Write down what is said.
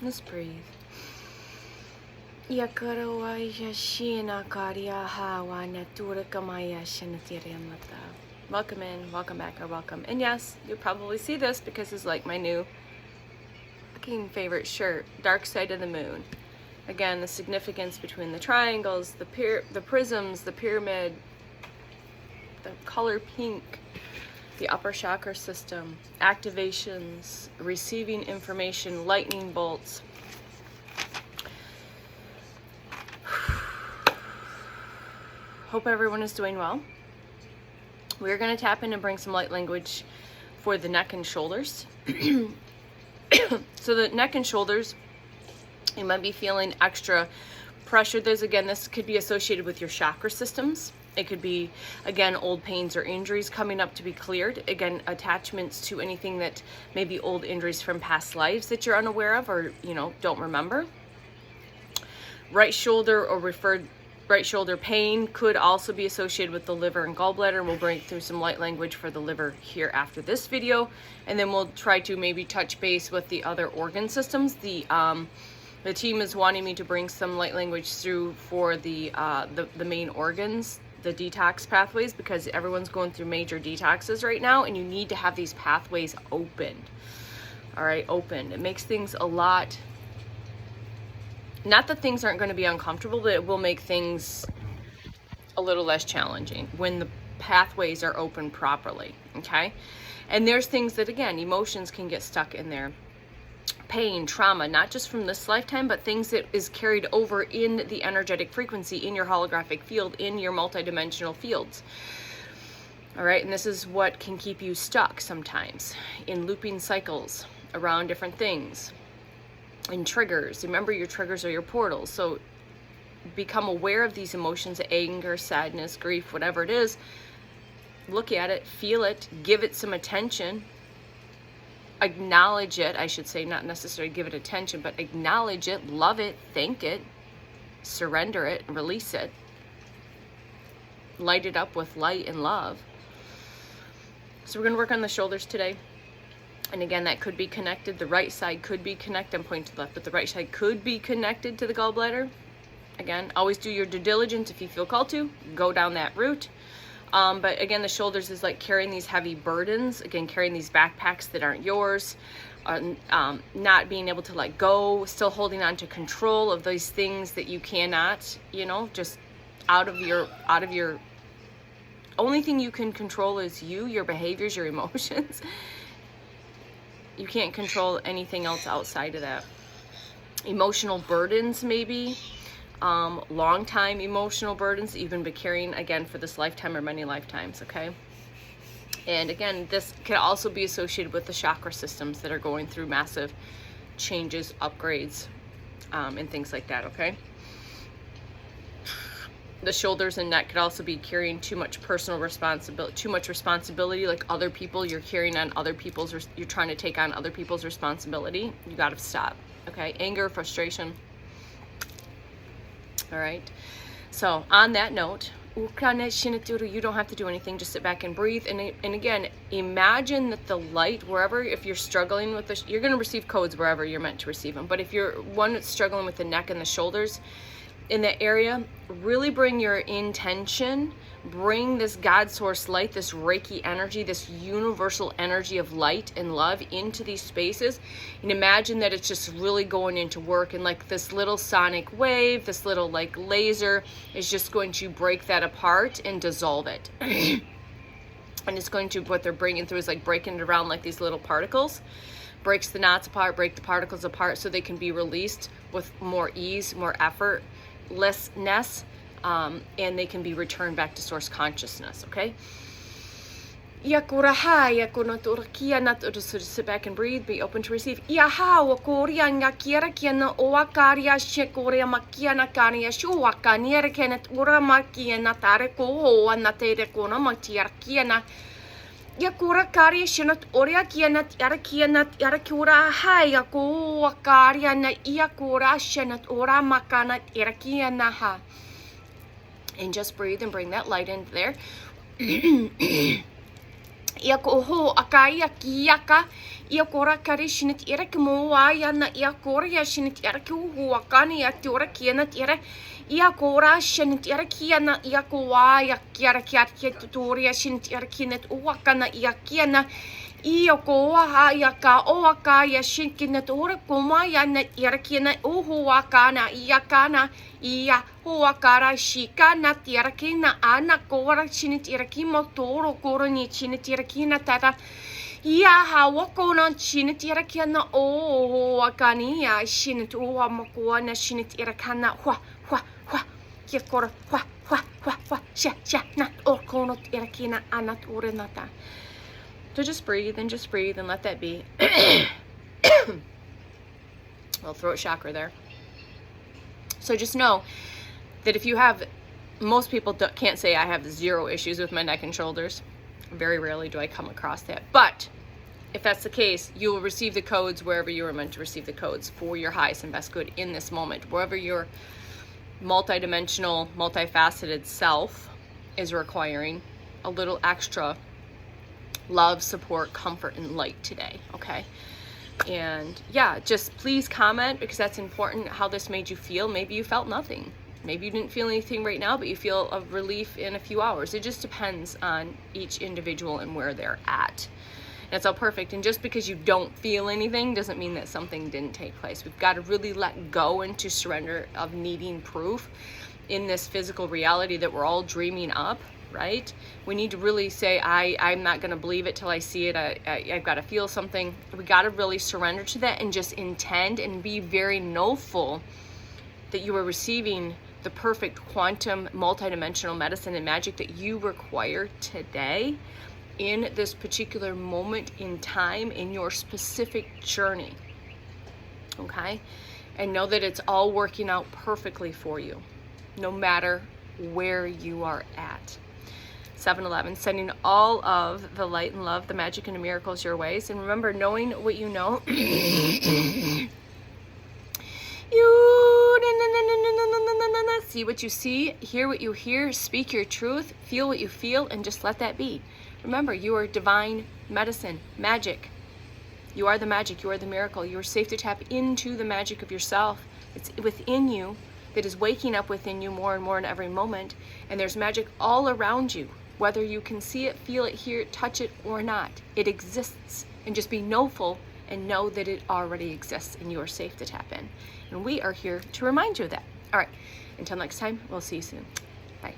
Just breathe. Welcome in, welcome back, or welcome. And yes, you'll probably see this because it's like my new fucking favorite shirt, Dark Side of the Moon. Again, the significance between the triangles, the prisms, the pyramid, the color pink, the upper chakra system, activations, receiving information, lightning bolts. Hope everyone is doing well. We're going to tap in and bring some light language for the neck and shoulders. So the neck and shoulders, you might be feeling extra pressure. This could be associated with your chakra systems. It could be, again, old pains or injuries coming up to be cleared. Again, attachments to anything that may be old injuries from past lives that you're unaware of or, don't remember. Right shoulder or right shoulder pain could also be associated with the liver and gallbladder, and we'll bring through some light language for the liver here after this video, and then we'll try to maybe touch base with the other organ systems. The team is wanting me to bring some light language through for the main organs, the detox pathways, because everyone's going through major detoxes right now, and you need to have these pathways opened. All right, opened. It makes things a lot. Not that things aren't going to be uncomfortable, but it will make things a little less challenging when the pathways are open properly, okay? And there's things that, again, emotions can get stuck in there. Pain, trauma, not just from this lifetime, but things that is carried over in the energetic frequency, in your holographic field, in your multidimensional fields. All right, and this is what can keep you stuck sometimes in looping cycles around different things. And triggers. Remember, your triggers are your portals. So become aware of these emotions, anger, sadness, grief, whatever it is. Look at it, feel it, give it some attention. Acknowledge it, I should say, not necessarily give it attention, but acknowledge it, love it, thank it, surrender it, release it. Light it up with light and love. So we're going to work on the shoulders today. And again, that could be connected. The right side could be connected. I'm pointing to the left, but the right side could be connected to the gallbladder. Again, always do your due diligence if you feel called to. Go down that route. But again, the shoulders is like carrying these heavy burdens. Again, carrying these backpacks that aren't yours. Not being able to let go. Still holding on to control of these things that you cannot, just out of your only thing you can control is you, your behaviors, your emotions. You can't control anything else outside of that. Emotional burdens, maybe. Long time emotional burdens that you've been carrying, again, for this lifetime or many lifetimes, okay? And again, this could also be associated with the chakra systems that are going through massive changes, upgrades, and things like that, okay? The shoulders and neck could also be carrying too much personal responsibility, like other people, you're carrying on other people's, you're trying to take on other people's responsibility. You got to stop, okay? Anger, frustration. All right. So on that note, you don't have to do anything. Just sit back and breathe. And again, imagine that the light, wherever, if you're struggling with this, you're going to receive codes wherever you're meant to receive them. But if you're one that's struggling with the neck and the shoulders, in that area, really bring your intention, bring this God source light, this Reiki energy, this universal energy of light and love into these spaces, and imagine that it's just really going into work, and like this little sonic wave, this little like laser is just going to break that apart and dissolve it. And it's going to, what they're bringing through is like breaking it around like these little particles. Breaks the knots apart, break the particles apart so they can be released with more ease, more effort, lessness, and they can be returned back to source consciousness, okay? Sit back and breathe, be open to receive. Yakura Kari Shinat Oriakianat Yarakianat Yarakura Hayako Wakariana Iakura Shinat Ora Makanat Irakianaha. And just breathe and bring that light into there. Ia ko ho akaya kiaka ia kora kare shinit ira kimo ya na ia kora ya shinit ira ku ho akani ya tora kiana tira ia kora shinit ira kiana ia ko wa ya kiara kiara toria shinit ira kinet uakana ia kiana ia ko ha ya ka o aka ya shinkinat ora koma ya na ira kiana o ho akana ia kana ia ho akara shika na tira kina ana kora shinit ira kimo toro kora ni shinit ira kina tata ia ha wako na shinit ira kiana o ho akani ya shinit o amako na shinit ira kana hwa kia kora hwa sha na o kono ira kina anat ora nata. So just breathe and let that be. Little throat chakra there. So just know that if you have, most people can't say I have 0 issues with my neck and shoulders. Very rarely do I come across that. But if that's the case, you will receive the codes wherever you were meant to receive the codes for your highest and best good in this moment. Wherever your multidimensional, multifaceted self is requiring a little extra love, support, comfort, and light today, okay? And yeah, just please comment, because that's important, how this made you feel. Maybe you felt nothing. Maybe you didn't feel anything right now, but you feel a relief in a few hours. It just depends on each individual and where they're at. That's all perfect. And just because you don't feel anything doesn't mean that something didn't take place. We've got to really let go and to surrender of needing proof in this physical reality that we're all dreaming up. Right? We need to really say, I'm not going to believe it till I see it. I've got to feel something. We got to really surrender to that and just intend and be very knowful that you are receiving the perfect quantum multidimensional medicine and magic that you require today in this particular moment in time in your specific journey. Okay? And know that it's all working out perfectly for you, no matter where you are at. 7-Eleven, sending all of the light and love, the magic and the miracles your ways. And remember, knowing what you know, you see what you see, hear what you hear, speak your truth, feel what you feel, and just let that be. Remember, you are divine medicine, magic. You are the magic, you are the miracle. You are safe to tap into the magic of yourself. It's within you, that is waking up within you more and more in every moment. And there's magic all around you. Whether you can see it, feel it, hear it, touch it, or not, it exists. And just be knowful and know that it already exists and you are safe to tap in. And we are here to remind you of that. All right, until next time, we'll see you soon. Bye.